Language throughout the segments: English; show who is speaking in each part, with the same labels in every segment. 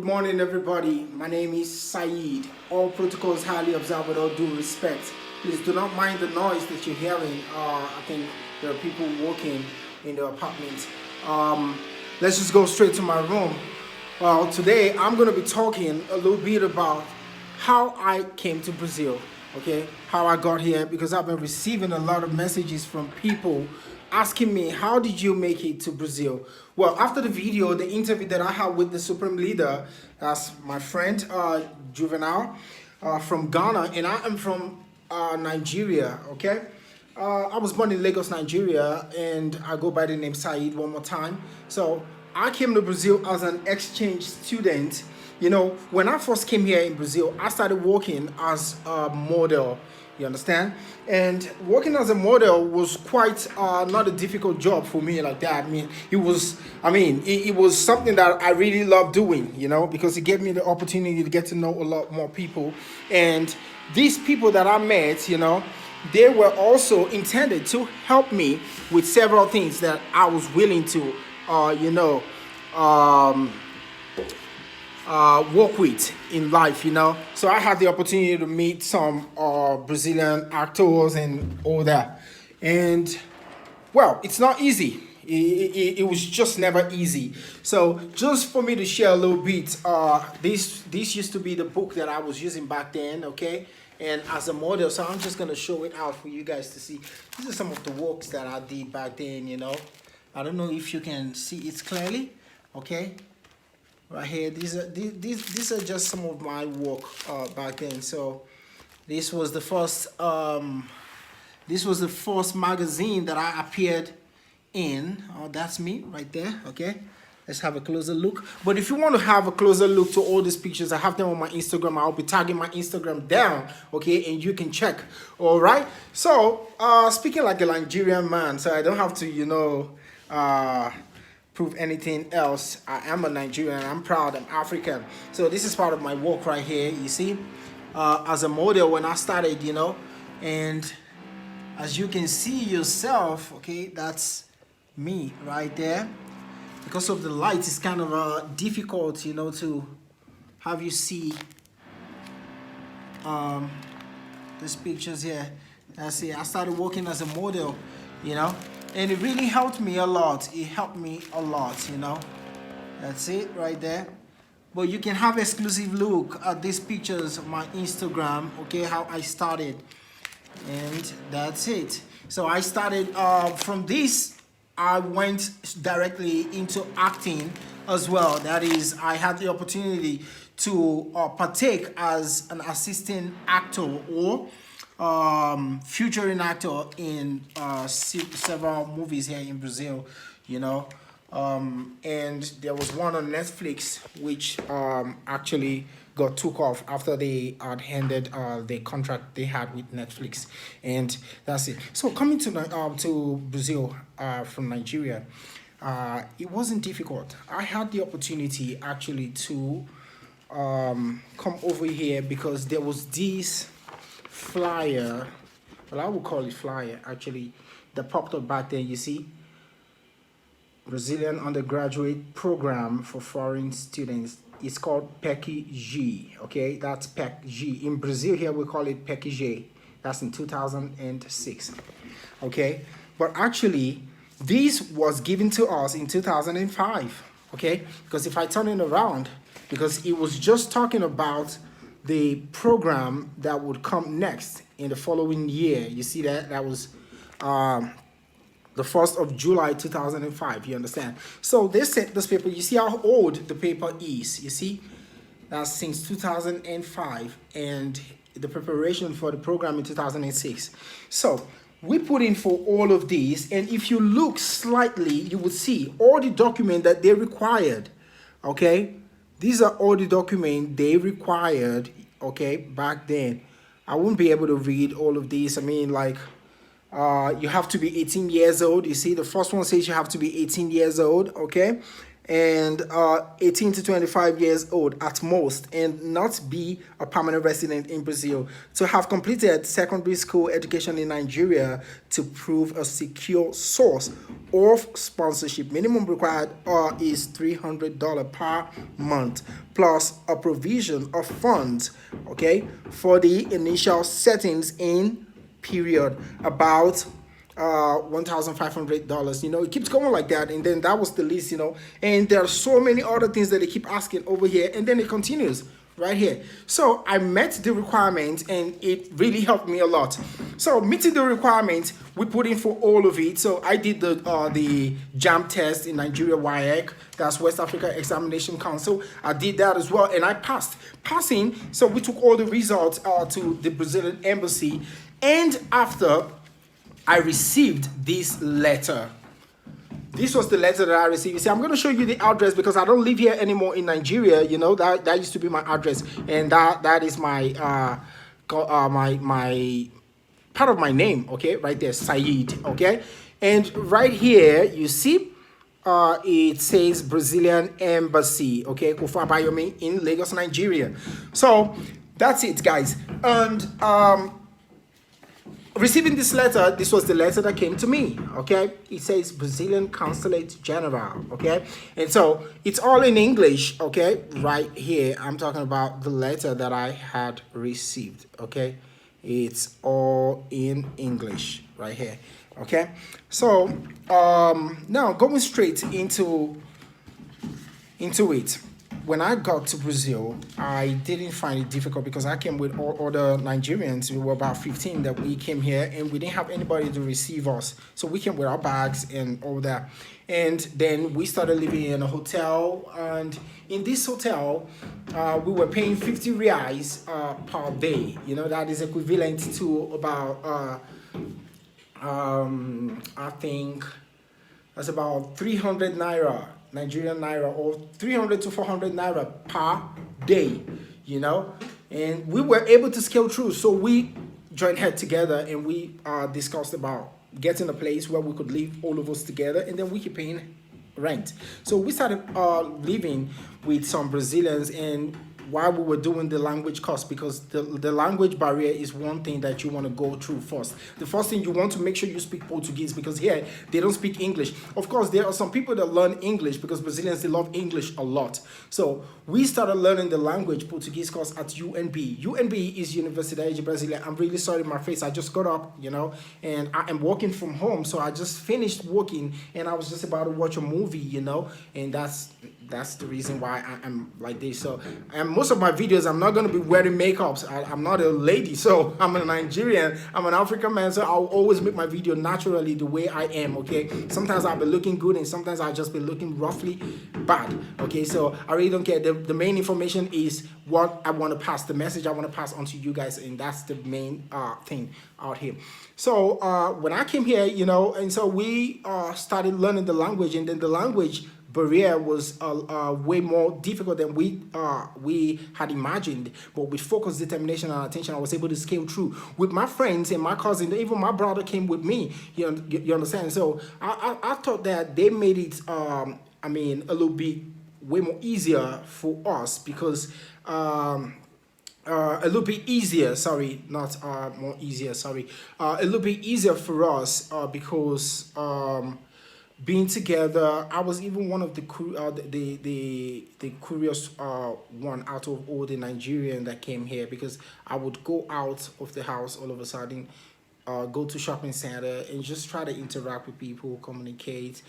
Speaker 1: Good morning, everybody. My name is Saeed. All protocols highly observed with all due respect. Please do not mind the noise that you're hearing. I think there are people walking in the apartment. Let's just go straight to my room. Well, today I'm going to be talking a little bit about how I came to Brazil. Okay, how I got here, because I've been receiving a lot of messages from people asking me, how did you make it to Brazil? Well, after the video, the interview that I had with the Supreme Leader, that's my friend Juvenile from Ghana, and I am from Nigeria. Okay, I was born in Lagos, Nigeria, and I go by the name Saeed one more time. So I came to Brazil as an exchange student. You know, when I first came here in Brazil, I started working as a model, you understand? And working as a model was quite not a difficult job for me like that. It was something that I really loved doing, you know, because it gave me the opportunity to get to know a lot more people. And these people that I met, you know, they were also intended to help me with several things that I was willing to, work with in life, you know. So I had the opportunity to meet some Brazilian actors and all that. And well, it's not easy. It was just never easy. So just for me to share a little bit, this used to be the book that I was using back then, okay? And as a model, so I'm just gonna show it out for you guys to see. These are some of the works that I did back then, you know. I don't know if you can see it clearly, okay? Right here, these are just some of my work back then. So this was the first magazine that I appeared in. Oh, that's me right there. Okay, let's have a closer look. But if you want to have a closer look to all these pictures, I have them on my Instagram. I'll be tagging my Instagram down, okay, and you can check. All right. So speaking like a Nigerian man, so I don't have to, you know, prove anything else. I am a Nigerian. I'm proud. I'm African. So this is part of my work right here. You see, as a model when I started, you know, and as you can see yourself, okay, that's me right there. Because of the light, it's kind of difficult, you know, to have you see these pictures here. That's it. I started working as a model, you know. And it really helped me a lot. It helped me a lot, you know. That's it right there. But you can have exclusive look at these pictures on my Instagram, okay, how I started. And that's it. So I started from this, I went directly into acting as well. That is, I had the opportunity to partake as an assistant actor or featuring actor in several movies here in Brazil, you know, and there was one on Netflix which actually got took off after they had ended the contract they had with Netflix, and that's it. So coming to Brazil from Nigeria, it wasn't difficult. I had the opportunity actually to come over here because there was this flyer, well, I would call it flyer actually, that popped up back then. You see, Brazilian undergraduate program for foreign students. It's called PEC-G. Okay, that's PEC-G. In Brazil here we call it PEC-G. That's in 2006. Okay, but actually this was given to us in 2005. Okay, because if I turn it around, because it was just talking about the program that would come next in the following year. You see that was the 1st of July 2005. You understand? So they sent this paper. You see how old the paper is. You see, that's since 2005, and the preparation for the program in 2006. So we put in for all of these, and if you look slightly, you would see all the documents that they required. Okay, these are all the documents they required, okay, back then. I wouldn't be able to read all of these. I mean, like, you have to be 18 years old. You see, the first one says you have to be 18 years old, okay? and 18 to 25 years old at most, and not be a permanent resident in Brazil, to have completed secondary school education in Nigeria to prove a secure source of sponsorship. Minimum required is $300 per month, plus a provision of funds, okay, for the initial settings in period, about $1,500. It keeps going like that, and then that was the list. And there are so many other things that they keep asking over here, and then it continues right here. So I met the requirement, and it really helped me a lot. So meeting the requirement, we put in for all of it. So I did the JAM test in Nigeria, WAEC, that's West Africa Examination Council. I did that as well, and I passed. Passing, so we took all the results to the Brazilian embassy, and after I received this letter. This was the letter that I received. You see, I'm going to show you the address because I don't live here anymore in Nigeria. That used to be my address, and that is my my part of my name. Okay, right there, Saeed. Okay, and right here you see it says Brazilian Embassy. Okay, Kofa Bayomi in Lagos, Nigeria. So that's it, guys. And receiving this letter, this was the letter that came to me, okay? It says Brazilian Consulate General, okay? And so it's all in English, okay? Right here, I'm talking about the letter that I had received, okay? It's all in English right here, okay? So now going straight into it. When I got to Brazil, I didn't find it difficult because I came with all other Nigerians. We were about 15 that we came here, and we didn't have anybody to receive us. So we came with our bags and all that. And then we started living in a hotel. And in this hotel, we were paying 50 reais per day. That is equivalent to about, I think, that's about 300 naira. Nigerian naira, or 300 to 400 naira per day, and we were able to scale through. So we joined head together, and we discussed about getting a place where we could live all of us together, and then we keep paying rent. So we started living with some Brazilians, and while we were doing the language course, because the language barrier is one thing that you want to go through first. The first thing, you want to make sure you speak Portuguese, because here they don't speak English. Of course, there are some people that learn English because Brazilians, they love English a lot. So we started learning the language Portuguese course at UNB. UNB is Universidade de Brasilia. I'm really sorry, my face. I just got up, and I am working from home. So I just finished working, and I was just about to watch a movie, and that's the reason why I am like this. So, and most of my videos, I'm not going to be wearing makeups. I'm not a lady, so I'm a Nigerian. I'm an African man, so I'll always make my video naturally the way I am, okay? Sometimes I'll be looking good, and sometimes I'll just be looking roughly bad, okay? So I really don't care. The main information is what I want to pass, the message I want to pass on to you guys, and that's the main thing out here. So when I came here, and so we started learning the language, and then the language barrier was way more difficult than we had imagined. But with focus, determination, and attention, I was able to scale through. With my friends and my cousin, even my brother came with me. You understand? So I thought that they made it, a little bit way more easier for us, because a little bit easier, sorry, not more easier, sorry, a little bit easier for us because being together. I was even one of the curious one out of all the Nigerians that came here, because I would go out of the house all of a sudden, go to shopping center, and just try to interact with people, communicate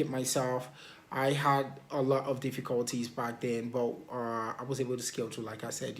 Speaker 1: myself. I had a lot of difficulties back then, but I was able to scale through, like I said,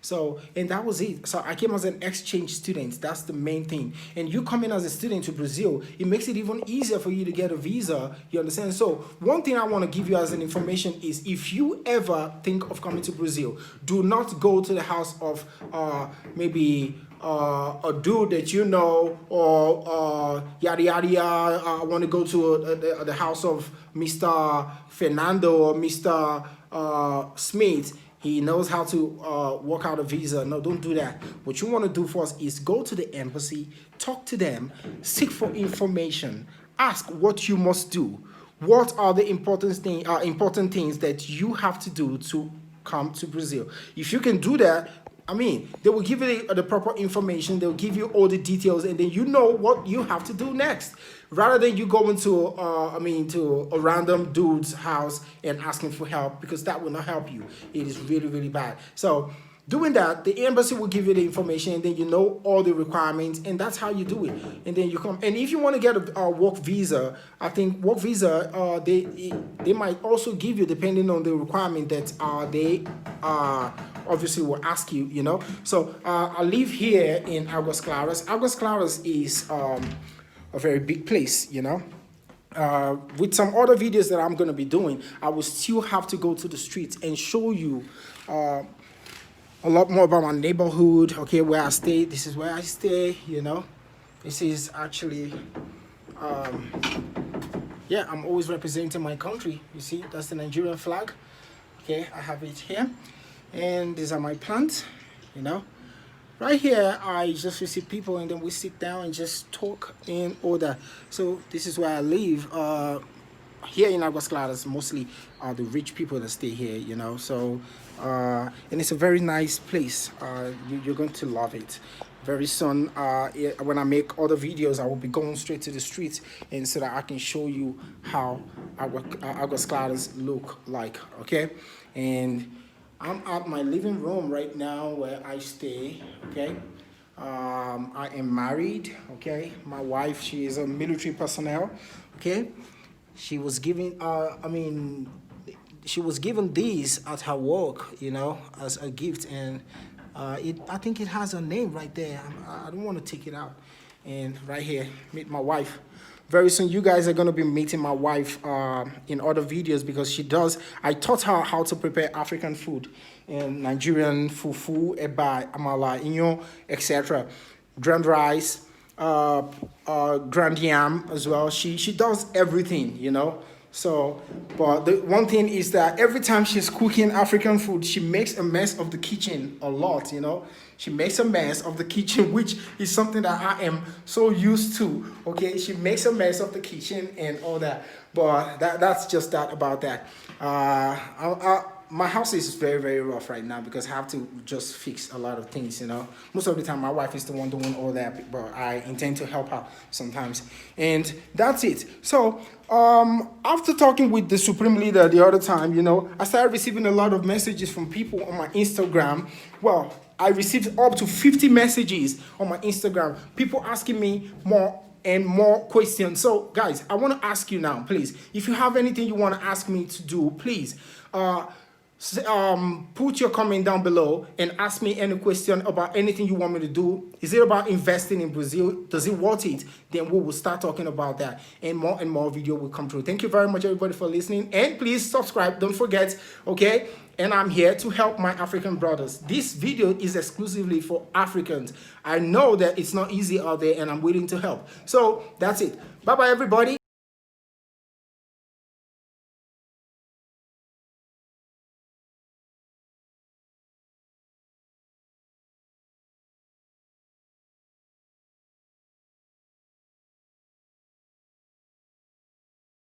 Speaker 1: So, and that was it. So I came as an exchange student. That's the main thing. And you come in as a student to Brazil, it makes it even easier for you to get a visa. You understand? So one thing I want to give you as an information is, if you ever think of coming to Brazil, do not go to the house of maybe a dude that or yada yada yada. I want to go to the house of Mr. Fernando or Mr. Smith. He knows how to work out a visa. No, don't do that. What you want to do first is go to the embassy, talk to them, seek for information, ask what you must do. what are the important things that you have to do to come to Brazil. If you can do that, I mean, they will give you the proper information. They'll give you all the details, and then you know what you have to do next. Rather than you going to, to a random dude's house and asking for help, because that will not help you. It is really, really bad. So doing that, the embassy will give you the information, and then you know all the requirements, and that's how you do it. And then you come. And if you want to get a work visa, I think work visa, they might also give you, depending on the requirement that they obviously will ask you. You know. So I live here in Aguas Claras. Aguas Claras is a very big place. You know. With some other videos that I'm going to be doing, I will still have to go to the streets and show you a lot more about my neighborhood, okay, where I stay. This is where I stay, you know. This is actually, yeah, I'm always representing my country. You see, that's the Nigerian flag. Okay, I have it here. And these are my plants, you know. Right here, I just receive people, and then we sit down and just talk in order. So this is where I live. Here in Aguas Claras, mostly the rich people that stay here, you know. So, and it's a very nice place. You're going to love it. Very soon, when I make other videos, I will be going straight to the streets, and so that I can show you how Aguas Claras look like. Okay, and I'm at my living room right now where I stay. Okay. I am married. Okay, my wife, she is a military personnel. Okay. She was given, she was given these at her work, you know, as a gift, and I think it has a name right there. I don't want to take it out. And right here, meet my wife. Very soon, you guys are going to be meeting my wife in other videos, because I taught her how to prepare African food, and Nigerian fufu, eba, amala, inyo, etc. Ground rice, grand yam as well. She does everything, you know. So, but the one thing is that every time she's cooking African food, she makes a mess of the kitchen a lot, you know. She makes a mess of the kitchen, which is something that I am so used to. Okay, she makes a mess of the kitchen and all that. But that's just that about that. My house is very, very rough right now, because I have to just fix a lot of things, you know. Most of the time, my wife is the one doing all that, but I intend to help her sometimes. And that's it. So, after talking with the Supreme Leader the other time, you know, I started receiving a lot of messages from people on my Instagram. Well, I received up to 50 messages on my Instagram. People asking me more and more questions. So, guys, I want to ask you now, please, if you have anything you want to ask me to do, please, put your comment down below and ask me any question about anything you want me to do. Is it about investing in Brazil? Does it worth it? Then we will start talking about that, and more video will come through. Thank you very much, everybody, for listening, and please subscribe. Don't forget, okay? And I'm here to help my African brothers. This video is exclusively for Africans. I know that it's not easy out there, and I'm willing to help. So that's it. Bye bye, everybody.